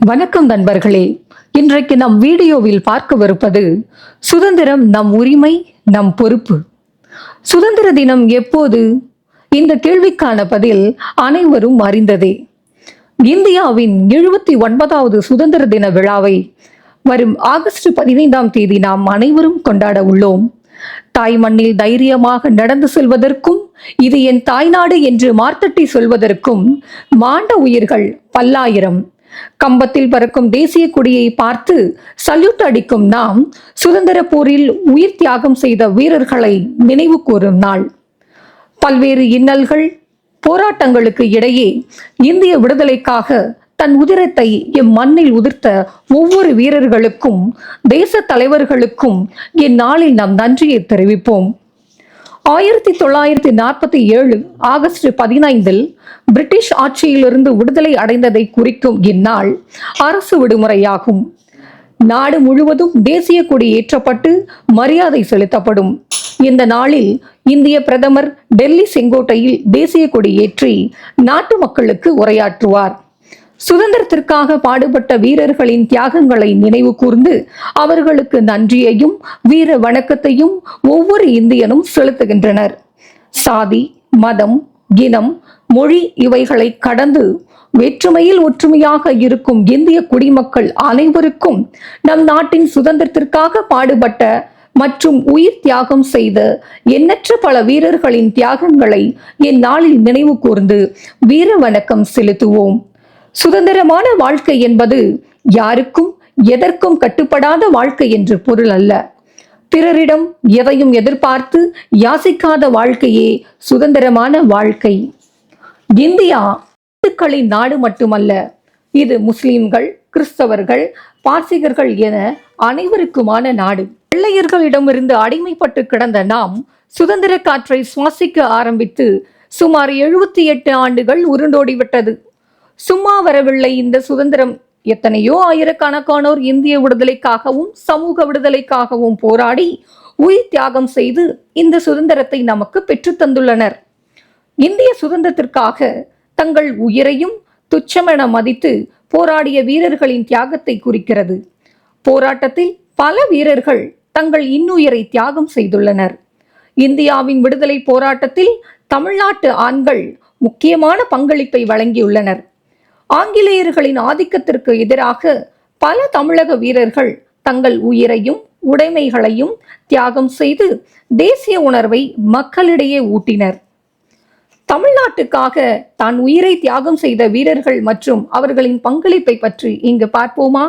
வணக்கம் நண்பர்களே. இன்றைக்கு நம் வீடியோவில் பார்க்கவிருப்பது சுதந்திரம் நம் உரிமை, நம் பொறுப்பு. சுதந்திர தினம் எப்போது? இந்த கேள்விக்கான பதில் அனைவரும் அறிந்ததே. இந்தியாவின் 79வது சுதந்திர தின விழாவை வரும் ஆகஸ்ட் 15ஆம் தேதி நாம் அனைவரும் கொண்டாட உள்ளோம். தாய் மண்ணில் தைரியமாக நடந்து செல்வதற்கும், இது என் தாய்நாடு என்று மார்த்தட்டி சொல்வதற்கும் மாண்ட உயிர்கள் பல்லாயிரம். கம்பத்தில் பறக்கும் தேசிய கொடியை பார்த்து சல்யூட் அடிக்கும் நாம் சுதந்திர போரில் உயிர் தியாகம் செய்த வீரர்களை நினைவு கூறும் நாள். பல்வேறு இன்னல்கள், போராட்டங்களுக்கு இடையே இந்திய விடுதலைக்காக தன் உதிரத்தை மண்ணில் உதிர்த்த ஒவ்வொரு வீரர்களுக்கும், தேச தலைவர்களுக்கும் இந்நாளில் நாம் நன்றியை தெரிவிப்போம். 1947 ஆகஸ்ட் 15 பிரிட்டிஷ் ஆட்சியிலிருந்து விடுதலை அடைந்ததை குறிக்கும் இந்நாள் அரசு விடுமுறையாகும். நாடு முழுவதும் தேசிய கொடி ஏற்றப்பட்டு மரியாதை செலுத்தப்படும். இந்த நாளில் இந்திய பிரதமர் டெல்லி செங்கோட்டையில் தேசிய கொடி ஏற்றி நாட்டு மக்களுக்கு உரையாற்றுவார். சுதந்திரத்திற்காக பாடுபட்ட வீரர்களின் தியாகங்களை நினைவு கூர்ந்து அவர்களுக்கு நன்றியையும் வீர வணக்கத்தையும் ஒவ்வொரு இந்தியனும் செலுத்துகின்றனர். சாதி, மதம், இனம், மொழி இவைகளை கடந்து வேற்றுமையில் ஒற்றுமையாக இருக்கும் இந்திய குடிமக்கள் அனைவருக்கும் நம் நாட்டின் சுதந்திரத்திற்காக பாடுபட்ட மற்றும் உயிர் தியாகம் செய்த எண்ணற்ற பல வீரர்களின் தியாகங்களை இந்நாளில் நினைவு கூர்ந்து வீர வணக்கம் செலுத்துவோம். சுதந்திரமான வாழ்க்கை என்பது யாருக்கும் எதற்கும் கட்டுப்படாத வாழ்க்கை என்று பொருள் அல்ல. பிறரிடம் எதையும் எதிர்பார்த்து யாசிக்காத வாழ்க்கையே சுதந்திரமான வாழ்க்கை. இந்தியா இந்துக்களின் நாடு மட்டுமல்ல, இது முஸ்லிம்கள், கிறிஸ்தவர்கள், பார்சிகர்கள் என அனைவருக்குமான நாடு. வெள்ளையர்களிடமிருந்து அடிமைப்பட்டு கிடந்த நாம் சுதந்திர காற்றை சுவாசிக்க ஆரம்பித்து சுமார் 78 ஆண்டுகள் உருண்டோடிவிட்டது. சும்மா வரவில்லை இந்த சுதந்திரம். எத்தனையோ ஆயிரக்கணக்கானோர் இந்திய விடுதலைக்காகவும் சமூக விடுதலைக்காகவும் போராடி உயிர் தியாகம் செய்து இந்த சுதந்திரத்தை நமக்கு பெற்றுத் தந்துள்ளனர். இந்திய சுதந்திரத்திற்காக தங்கள் உயிரையும் துச்சமென மதித்து போராடிய வீரர்களின் தியாகத்தை குறிக்கிறது. போராட்டத்தில் பல வீரர்கள் தங்கள் இன்னுயிரை தியாகம் செய்துள்ளனர். இந்தியாவின் விடுதலை போராட்டத்தில் தமிழ்நாட்டு ஆண்கள் முக்கியமான பங்களிப்பை வழங்கியுள்ளனர். ஆங்கிலேயர்களின் ஆதிக்கத்திற்கு எதிராக பல தமிழக வீரர்கள் தங்கள் உயிரையும் உடைமைகளையும் தியாகம் செய்து தேசிய உணர்வை மக்களிடையே ஊட்டினர். தமிழ்நாட்டுக்காக தான் உயிரை தியாகம் செய்த வீரர்கள் மற்றும் அவர்களின் பங்களிப்பை பற்றி இங்கு பார்ப்போமா?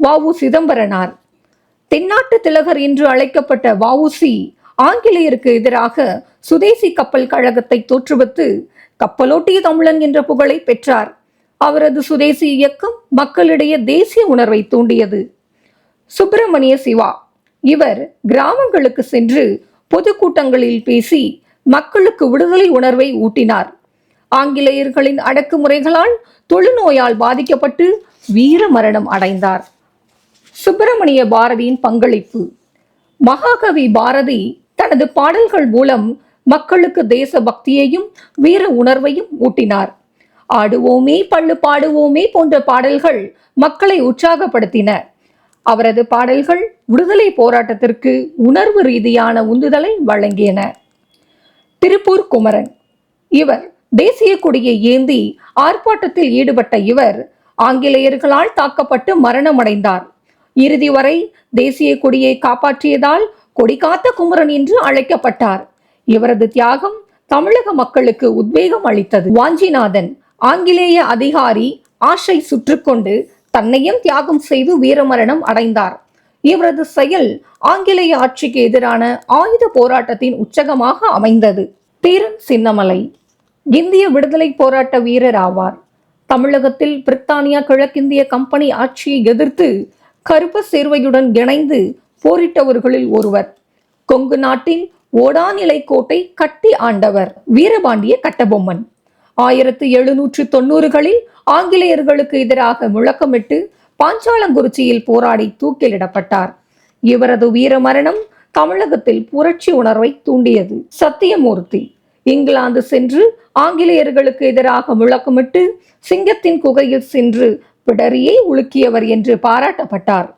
வ.உ. சிதம்பரனார். தென்னாட்டு திலகர் என்று அழைக்கப்பட்ட வ.உ.சி. ஆங்கிலேயருக்கு எதிராக சுதேசி கப்பல் கழகத்தை தோற்றுவித்து கப்பலோட்டிய தமிழன் என்ற புகழை பெற்றார். அவரது சுதேசி இயக்கம் மக்களிடையே தேசிய உணர்வை தூண்டியது. சுப்பிரமணிய சிவா. இவர் கிராமங்களுக்கு சென்று பொதுக்கூட்டங்களில் பேசி மக்களுக்கு விடுதலை உணர்வை ஊட்டினார். ஆங்கிலேயர்களின் அடக்குமுறைகளால் தொழுநோயால் பாதிக்கப்பட்டு வீர மரணம் அடைந்தார். சுப்பிரமணிய பாரதியின் பங்களிப்பு. மகாகவி பாரதி தனது பாடல்கள் மூலம் மக்களுக்கு தேச பக்தியையும் வீர உணர்வையும் ஊட்டினார். ஆடுவோமே பள்ளு பாடுவோமே போன்ற பாடல்கள் மக்களை உற்சாகப்படுத்தின. அவரது பாடல்கள் விடுதலை போராட்டத்திற்கு உணர்வு ரீதியான உந்துதலை வழங்கியன. திருப்பூர் குமரன். இவர் தேசிய கொடியை ஏந்தி ஆர்ப்பாட்டத்தில் ஈடுபட்ட இவர் ஆங்கிலேயர்களால் தாக்கப்பட்டு மரணமடைந்தார். இறுதி வரை தேசிய கொடியை காப்பாற்றியதால் கொடிகாத்த குமரன் என்று அழைக்கப்பட்டார். இவரது தியாகம் தமிழக மக்களுக்கு உத்வேகம் அளித்தது. வாஞ்சிநாதன். ஆங்கிலேய அதிகாரி ஆஷை சுற்றுக்கொண்டு தன்னையும் தியாகம் செய்து வீரமரணம் அடைந்தார். இவரது செயல் ஆங்கிலேய ஆட்சிக்கு எதிரான ஆயுத போராட்டத்தின் உச்சகமாக அமைந்தது. தீரன் சின்னமலை. இந்திய விடுதலை போராட்ட வீரர் ஆவார். தமிழகத்தில் பிரித்தானியா கிழக்கிந்திய கம்பெனி ஆட்சியை எதிர்த்து கருப்பு சேர்வையுடன் இணைந்து போரிட்டவர்களில் ஒருவர். கொங்கு நாட்டில் ஓடாநிலை கோட்டை கட்டி ஆண்டவர் வீரபாண்டிய கட்டபொம்மன். 1790களில் ஆங்கிலேயர்களுக்கு எதிராக முழக்கமிட்டு பாஞ்சாலங்குறிச்சியில் போராடி தூக்கிலிடப்பட்டார். இவரது வீர மரணம் தமிழகத்தில் புரட்சி உணர்வை தூண்டியது. சத்தியமூர்த்தி. இங்கிலாந்து சென்று ஆங்கிலேயர்களுக்கு எதிராக முழக்கமிட்டு சிங்கத்தின் குகையில் சென்று பிடரியை உலுக்கியவர் என்று பாராட்டப்பட்டார்.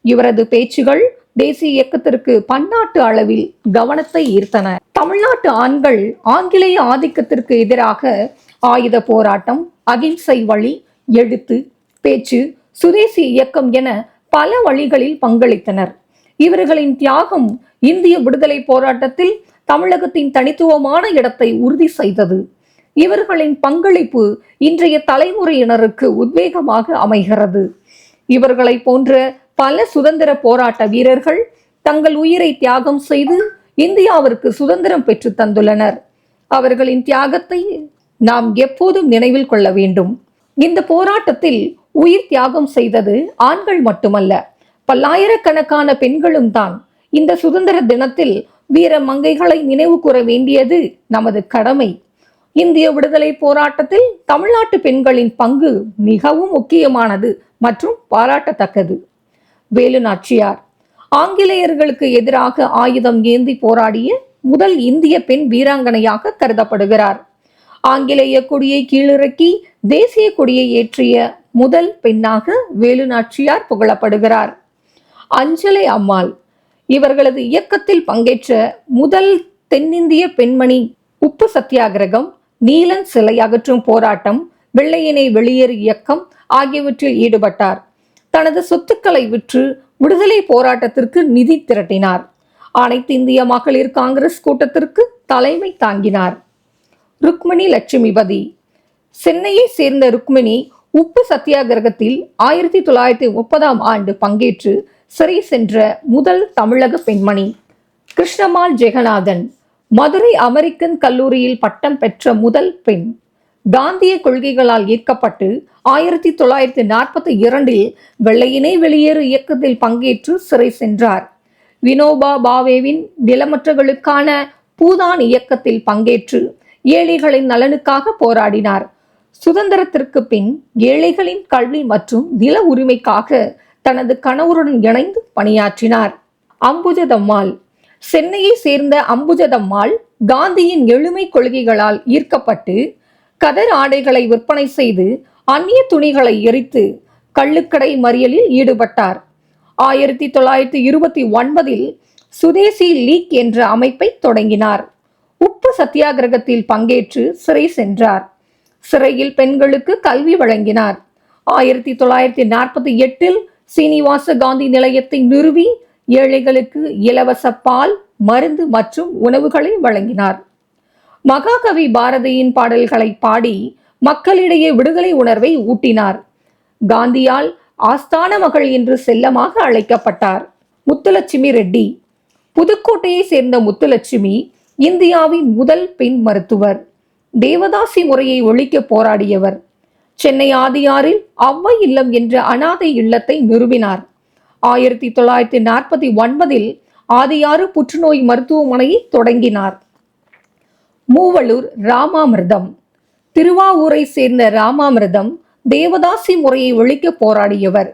இவரது பேச்சுகள் தேசிய இயக்கத்திற்கு பன்னாட்டு அளவில் கவனத்தை ஈர்த்தன. தமிழ்நாட்டு ஆண்கள் ஆங்கிலேய ஆதிக்கத்திற்கு எதிராக ஆயுத போராட்டம், அகிம்சை வழி, எழுத்து, பேச்சு, சுதேசி இயக்கம் என பல வழிகளில் பங்களித்தனர். இவர்களின் தியாகம் இந்திய விடுதலை போராட்டத்தில் தமிழகத்தின் தனித்துவமான இடத்தை உறுதி செய்தது. இவர்களின் பங்களிப்பு இன்றைய தலைமுறையினருக்கு உத்வேகமாக அமைகிறது. இவர்களை போன்ற பல சுதந்திர போராட்ட வீரர்கள் தங்கள் உயிரை தியாகம் செய்து இந்தியாவிற்கு சுதந்திரம் பெற்று தந்துள்ளனர். அவர்களின் தியாகத்தை நாம் எப்போதும் நினைவில் கொள்ள வேண்டும். இந்த போராட்டத்தில் உயிர் தியாகம் செய்தது ஆண்கள் மட்டுமல்ல, பல்லாயிரக்கணக்கான பெண்களும் தான். இந்த சுதந்திர தினத்தில் வீர மங்கைகளை நினைவு கூற வேண்டியது நமது கடமை. இந்திய விடுதலை போராட்டத்தில் தமிழ்நாட்டு பெண்களின் பங்கு மிகவும் முக்கியமானது மற்றும் பாராட்டத்தக்கது. வேலு நாச்சியார் ஆங்கிலேயர்களுக்கு எதிராக ஆயுதம் ஏந்தி போராடிய முதல் இந்திய பெண் வீராங்கனையாக கருதப்படுகிறார். ஆங்கிலேய கொடியை கீழிறக்கி தேசிய கொடியை ஏற்றிய முதல் பெண்ணாக வேலு நாச்சியார் புகழப்படுகிறார். அஞ்சலை அம்மாள் இவர்களது இயக்கத்தில் பங்கேற்ற முதல் தென்னிந்திய பெண்மணி. உப்பு சத்தியாகிரகம், நீலன் சிலை அகற்றும் போராட்டம், வெள்ளையனை வெளியேறு இயக்கம் ஆகியவற்றில் ஈடுபட்டார். தனது சொத்துக்களை விற்று விடுதலை போராட்டத்திற்கு நிதி திரட்டினார். அனைத்து இந்திய மகளிர் காங்கிரஸ் கூட்டத்திற்கு தலைமை தாங்கினார். ருக்மிணி லட்சுமிபதி சென்னையை சேர்ந்த ருக்மிணி உப்பு சத்தியாகிரகத்தில் 1930 பங்கேற்று சிறை சென்ற முதல் தமிழக பெண்மணி. கிருஷ்ணம்மாள் ஜெகநாதன் மதுரை அமெரிக்கன் கல்லூரியில் பட்டம் பெற்ற முதல் பெண். காந்திய கொள்கைகளால் ஈர்க்கப்பட்டு 1942 வெள்ளையனே வெளியேறு இயக்கத்தில் பங்கேற்று சிறை சென்றார். வினோபா பாவேவின் நிலமற்றவர்களுக்கான பூதான் இயக்கத்தில் பங்கேற்று ஏழைகளின் நலனுக்காக போராடினார். சுதந்திரத்திற்கு பின் ஏழைகளின் கல்வி மற்றும் நில உரிமைக்காக தனது கணவருடன் இணைந்து பணியாற்றினார். அம்புஜதம்மாள் சென்னையை சேர்ந்த அம்புஜதம்மாள் காந்தியின் எளிமை கொள்கைகளால் ஈர்க்கப்பட்டு கதர் ஆடைகளை விற்பனை செய்து அந்நிய துணிகளை எரித்து கள்ளுக்கடை மறியலில் ஈடுபட்டார். 1929 சுதேசி லீக் என்ற அமைப்பை தொடங்கினார். உப்பு சத்தியாகிரகத்தில் பங்கேற்று சிறை சென்றார். சிறையில் பெண்களுக்கு கல்வி வழங்கினார். 1948 சீனிவாச காந்தி நிலையத்தை நிறுவி ஏழைகளுக்கு இலவச பால், மருந்து மற்றும் உணவுகளை வழங்கினார். மகாகவி பாரதியின் பாடல்களை பாடி மக்களிடையே விடுதலை உணர்வை ஊட்டினார். காந்தியால் ஆஸ்தான மகள் என்று செல்லமாக அழைக்கப்பட்டார். முத்துலட்சுமி ரெட்டி புதுக்கோட்டையை சேர்ந்த முத்துலட்சுமி இந்தியாவின் முதல் பெண் மருத்துவர். தேவதாசி முறையை ஒழிக்க போராடியவர். சென்னை ஆதியாரில் அவ்வை இல்லம் என்ற அனாதை இல்லத்தை நிறுவினார். 1949 ஆதியாறு புற்றுநோய் மருத்துவமனையை தொடங்கினார். மூவலூர் ராமாமிர்தம் திருவாவூரை சேர்ந்த ராமாமிர்தம் தேவதாசி முறையை ஒழிக்க போராடியவர்.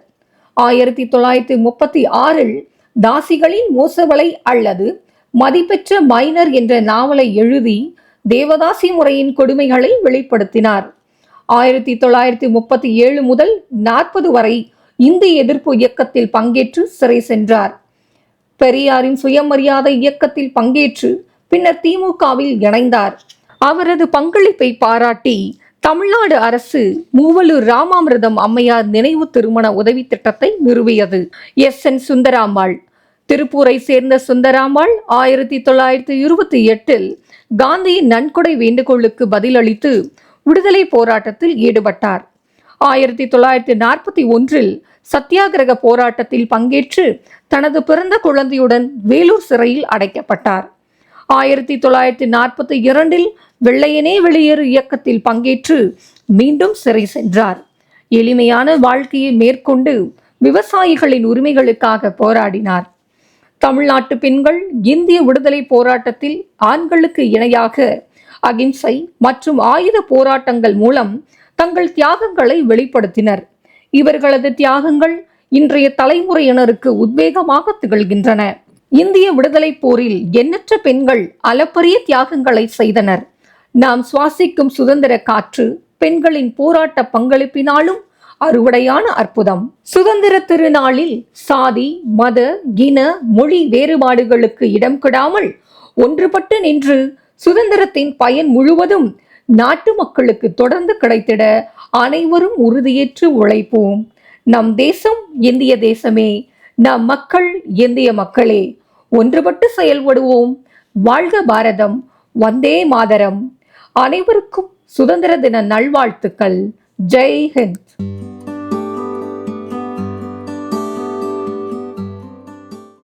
1936 தாசிகளின் மோசவலை அல்லது மதிப்பெற்ற மைனர் என்ற நாவலை எழுதி தேவதாசி முறையின் கொடுமைகளை வெளிப்படுத்தினார். 1937 முதல் 40 வரை இந்தி எதிர்ப்பு இயக்கத்தில் பங்கேற்று சிறை சென்றார். பெரியாரின் சுயமரியாதை இயக்கத்தில் பங்கேற்று பின்னர் திமுகவில் இணைந்தார். அவரது பங்களிப்பை பாராட்டி தமிழ்நாடு அரசு மூவலூர் ராமாமிர்தம் அம்மையார் நினைவு திருமண உதவி திட்டத்தை நிறுவியது. என் சுந்தராம்பாள் திருப்பூரை சேர்ந்த சுந்தராம்பாள் 1928 காந்தியின் நன்கொடை வேண்டுகோளுக்கு பதிலளித்து விடுதலை போராட்டத்தில் ஈடுபட்டார். 1941 சத்தியாகிரக போராட்டத்தில் பங்கேற்று தனது பிறந்த குழந்தையுடன் வேலூர் சிறையில் அடைக்கப்பட்டார். 1942 வெள்ளையனே வெளியேறு இயக்கத்தில் பங்கேற்று மீண்டும் சிறை சென்றார். எளிமையான வாழ்க்கையை மேற்கொண்டு விவசாயிகளின் உரிமைகளுக்காக போராடினார். தமிழ்நாட்டு பெண்கள் இந்திய விடுதலை போராட்டத்தில் ஆண்களுக்கு இணையாக அகிம்சை மற்றும் ஆயுத போராட்டங்கள் மூலம் தங்கள் தியாகங்களை வெளிப்படுத்தினர். இவர்களது தியாகங்கள் இன்றைய தலைமுறையினருக்கு உத்வேகமாக திகழ்கின்றன. இந்திய விடுதலை போரில் எண்ணற்ற பெண்கள் அளப்பரிய தியாகங்களை செய்தனர். நாம் சுவாசிக்கும் சுதந்திர காற்று பெண்களின் போராட்ட பங்களிப்பினாலும் அறுவடையான அற்புதம். சுதந்திர திருநாளில் சாதி, மத, இன, மொழி வேறுபாடுகளுக்கு இடம் கொடாமல் ஒன்றுபட்டு நின்று சுதந்திரத்தின் பயன் முழுவதும் நாட்டு மக்களுக்கு தொடர்ந்து கிடைத்திட அனைவரும் உறுதியேற்று உழைப்போம். நம் தேசம் இந்திய தேசமே, நம் மக்கள் இந்திய மக்களே. ஒன்றுபட்டு செயல்படுவோம். வாழ்க பாரதம். வந்தே மாதரம். அனைவருக்கும் சுதந்திர தின நல்வாழ்த்துக்கள். ஜெய் ஹிந்த்.